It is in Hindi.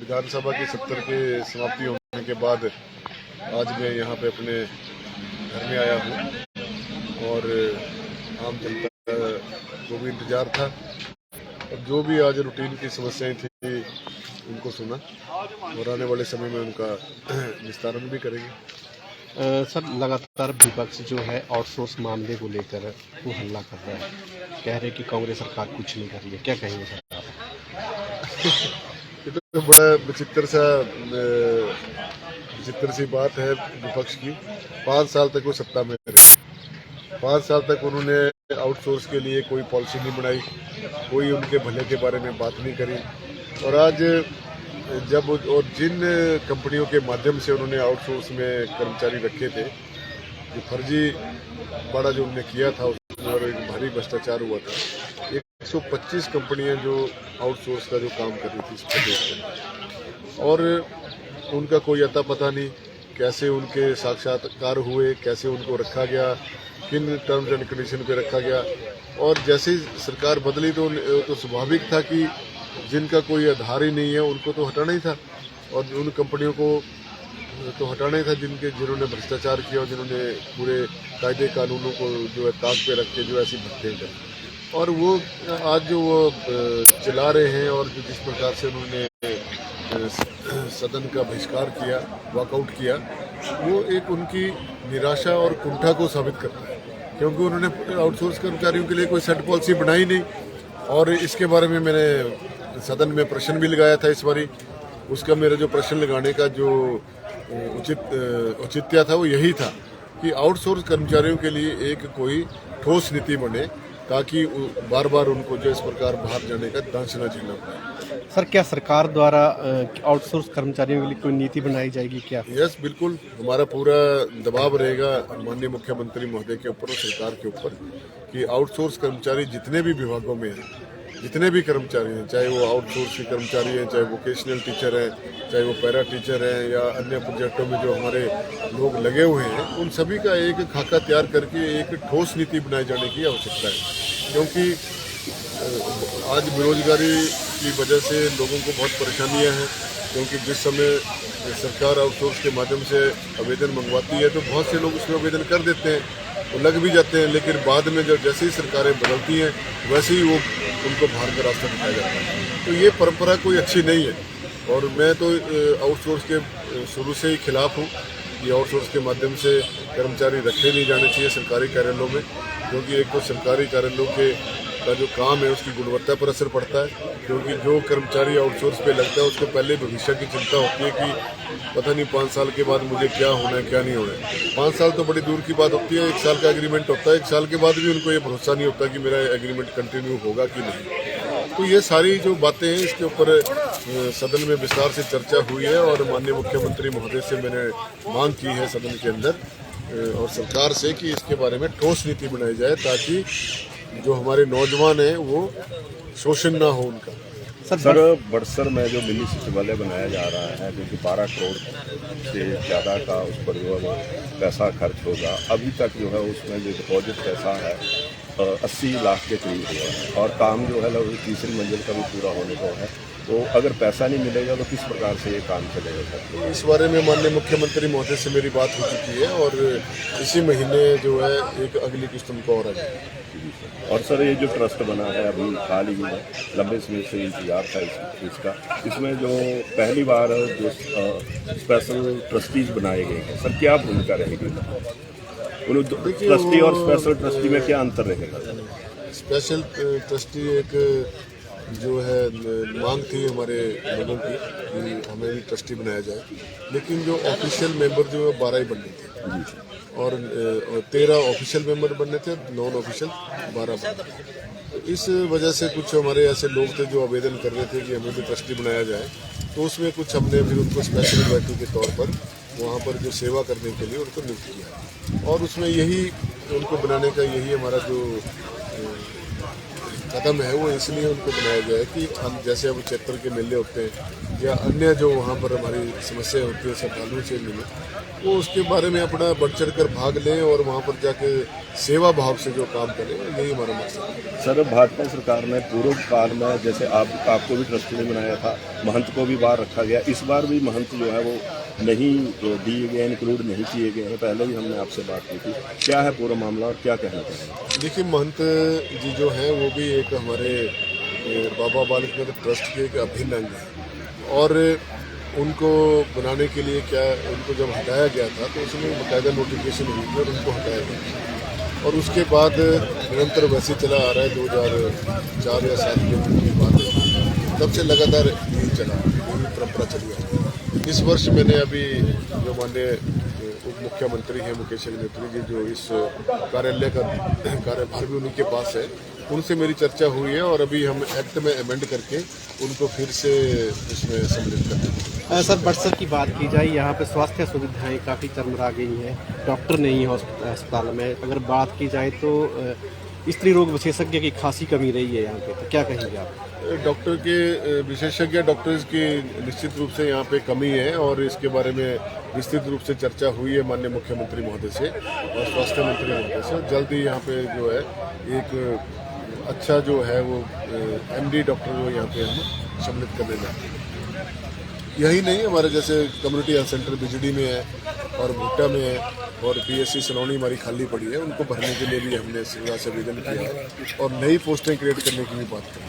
विधानसभा के सत्र के समाप्ति होने के बाद आज मैं यहाँ पे अपने घर में आया हूँ और आम जनता को भी इंतजार था और जो भी आज रूटीन की समस्याएं थी उनको सुना और आने वाले समय में उनका निस्तारण भी करेंगे। सर, लगातार विपक्ष जो है आउटसोर्स मामले को लेकर वो हल्ला कर रहा है, कह रहे कि कांग्रेस सरकार कुछ नहीं कर रही है, क्या कहेंगे सर आप? ये तो बड़ा विचित्र सी बात है विपक्ष की। 5 साल तक वो सत्ता में रहे, 5 साल तक उन्होंने आउटसोर्स के लिए कोई पॉलिसी नहीं बनाई, कोई उनके भले के बारे में बात नहीं करी और आज जब और जिन कंपनियों के माध्यम से उन्होंने आउटसोर्स में कर्मचारी रखे थे, जो फर्जी बड़ा जो उन्होंने किया था उसमें और एक भारी भ्रष्टाचार हुआ था। 125 कंपनियां जो आउटसोर्स का जो काम कर रही थी इस प्रदेश में और उनका कोई अता पता नहीं, कैसे उनके साक्षात्कार हुए, कैसे उनको रखा गया, किन टर्म्स एंड कंडीशन पे रखा गया। और जैसे ही सरकार बदली तो स्वाभाविक था कि जिनका कोई आधार ही नहीं है उनको तो हटाना ही था और उन कंपनियों को तो हटाना ही था जिन्होंने भ्रष्टाचार किया और जिन्होंने पूरे कायदे कानूनों को जो है ताक पे रख के जो ऐसी भर्तियाँ करी। और वो आज जो वो चला रहे हैं और जिस प्रकार से उन्होंने सदन का बहिष्कार किया, वॉकआउट किया, वो एक उनकी निराशा और कुंठा को साबित करता है, क्योंकि उन्होंने आउटसोर्स कर्मचारियों के लिए कोई सेट पॉलिसी बनाई नहीं। और इसके बारे में मैंने सदन में प्रश्न भी लगाया था इस बारी। उसका मेरा जो प्रश्न लगाने का जो औचित्य था वो यही था कि आउटसोर्स कर्मचारियों के लिए एक कोई ठोस नीति बने ताकि बार बार उनको जो इस प्रकार बाहर जाने का दंश न झेलना पड़े। सर, क्या सरकार द्वारा आउटसोर्स कर्मचारियों के लिए कोई नीति बनाई जाएगी क्या? यस, बिल्कुल। हमारा पूरा दबाव रहेगा माननीय मुख्यमंत्री महोदय के ऊपर और सरकार के ऊपर कि आउटसोर्स कर्मचारी जितने भी विभागों में हैं, जितने भी कर्मचारी हैं, चाहे वो आउटसोर्स के कर्मचारी हैं, चाहे वोकेशनल टीचर हैं, चाहे वो पैरा टीचर हैं या अन्य प्रोजेक्टों में जो हमारे लोग लगे हुए हैं, उन सभी का एक खाका तैयार करके एक ठोस नीति बनाए जाने की आवश्यकता है। क्योंकि आज बेरोजगारी की वजह से लोगों को बहुत परेशानियां हैं, क्योंकि जिस समय सरकार आउटसोर्स के माध्यम से आवेदन मंगवाती है तो बहुत से लोग उसमें आवेदन कर देते हैं, वो लग भी जाते हैं, लेकिन बाद में जब जैसे ही सरकारें बदलती हैं वैसे ही वो उनको बाहर का रास्ता दिखाया जाता है। तो ये परंपरा कोई अच्छी नहीं है और मैं तो आउटसोर्स के शुरू से ही खिलाफ हूँ कि आउटसोर्स के माध्यम से कर्मचारी रखे नहीं जाने चाहिए सरकारी कार्यालयों में, क्योंकि एक तो सरकारी कार्यालयों का जो काम है उसकी गुणवत्ता पर असर पड़ता है। क्योंकि जो कर्मचारी आउटसोर्स पे लगता है उसको पहले भविष्य की चिंता होती है कि पता नहीं 5 साल के बाद मुझे क्या होना है क्या नहीं होना है। 5 साल तो बड़ी दूर की बात होती है, 1 साल का एग्रीमेंट होता है, 1 साल के बाद भी उनको ये भरोसा नहीं होता कि मेरा एग्रीमेंट कंटिन्यू होगा कि नहीं। तो ये सारी जो बातें हैं इसके ऊपर सदन में विस्तार से चर्चा हुई है और माननीय मुख्यमंत्री महोदय से मैंने मांग की है सदन के अंदर और सरकार से कि इसके बारे में ठोस नीति बनाई जाए ताकि जो हमारे नौजवान हैं वो शोषण ना हो उनका। सर, बड़सर में जो मिनी सचिवालय बनाया जा रहा है जो कि 12 करोड़ से ज़्यादा का उस पर जो है पैसा खर्च होगा, अभी तक जो है उसमें जो डिपॉजिट पैसा है 80 लाख के करीब हुआ है और काम जो है लगभग तीसरी मंजिल का भी पूरा होने को है। तो अगर पैसा नहीं मिलेगा तो किस प्रकार से ये काम चलेगा सर? इस बारे में माननीय मुख्यमंत्री महोदय से मेरी बात हो चुकी है और इसी महीने जो है एक अगली किस्त उनको और आ जाएगी। और सर, ये जो ट्रस्ट बना है अभी हाल ही में लंबे समय से इंतजार था इसका, इसमें जो पहली बार जो स्पेशल ट्रस्टीज बनाए गए हैं सर, क्या भूमिका रहेगी? ट्रस्टी और स्पेशल ट्रस्टी में क्या अंतर रहेगा? स्पेशल ट्रस्टी एक जो है मांग थी हमारे लोगों की कि हमें भी ट्रस्टी बनाया जाए, लेकिन जो ऑफिशियल मेंबर जो है 12 ही बनने थे और 13 ऑफिशियल मेंबर बनने थे, नॉन ऑफिशियल 12 बनने। तो इस वजह से कुछ हमारे ऐसे लोग थे जो आवेदन कर रहे थे कि हमें भी ट्रस्टी बनाया जाए, तो उसमें कुछ हमने फिर उनको स्पेशल इन्वाइटी के तौर पर वहाँ पर जो सेवा करने के लिए उनको नियुक्त किया और उसमें यही उनको बनाने का यही हमारा जो कदम है वो इसलिए उनको बनाया गया है कि हम जैसे अब चैत्र के मेले होते हैं या अन्य जो वहाँ पर हमारी समस्या होती है श्रद्धालुओं से मिले, वो उसके बारे में अपना बढ़ चढ़ कर भाग लें और वहाँ पर जाके सेवा भाव से जो काम करें, यही हमारा मकसद है। सर, भाजपा सरकार ने पूर्व काल में जैसे आपको भी ट्रस्टी ने बनाया था, महंत को भी बाहर रखा गया, इस बार भी महंत जो है वो नहीं दिए गए, इंक्लूड नहीं किए गए हैं। पहले भी हमने आपसे बात की थी, क्या है पूरा मामला और क्या कहना चाहेंगे? देखिए, महंत जी जो हैं वो भी एक हमारे बाबा बालकनाथ ट्रस्ट के एक अभिन्न अंग है, और उनको बनाने के लिए क्या, उनको जब हटाया गया था तो उसमें बाकायदा नोटिफिकेशन हुई थी और उनको हटाया गया, और उसके बाद निरंतर वैसे चला आ रहा है। 2004 या 7 की बात है, तब से लगातार यही चला, यही परंपरा चली आ रही है। इस वर्ष मैंने अभी जो माननीय उप मुख्यमंत्री हैं मुकेश अग्निहोत्री जी, जो इस कार्यालय का कार्यभार भी उन्हीं के पास है, उनसे मेरी चर्चा हुई है और अभी हम एक्ट में अमेंड करके उनको फिर से इसमें सम्मिलित करते हैं। सर, बड़सर की बात की जाए, यहाँ पे स्वास्थ्य सुविधाएं काफ़ी चरमरा गई हैं, डॉक्टर नहीं है अस्पताल में। अगर बात की जाए तो स्त्री रोग विशेषज्ञ की खासी कमी रही है यहाँ पे, तो क्या कहेंगे आप? डॉक्टर के विशेषज्ञ डॉक्टर्स की निश्चित रूप से यहाँ पे कमी है, और इसके बारे में विस्तृत रूप से चर्चा हुई है माननीय मुख्यमंत्री महोदय से और स्वास्थ्य मंत्री महोदय से। जल्द ही यहाँ पे जो है एक अच्छा जो है वो एमडी डॉक्टर वो यहाँ पे हम सम्मिलित करने जाते हैं। यही नहीं, हमारे जैसे कम्युनिटी हेल्थ सेंटर बिजड़ी में है और भुट्टा में है, और पीएससी सलोनी हमारी खाली पड़ी है, उनको भरने के लिए भी हमने सरकार से आवेदन किया है और नई पोस्टें क्रिएट करने की भी बात करी।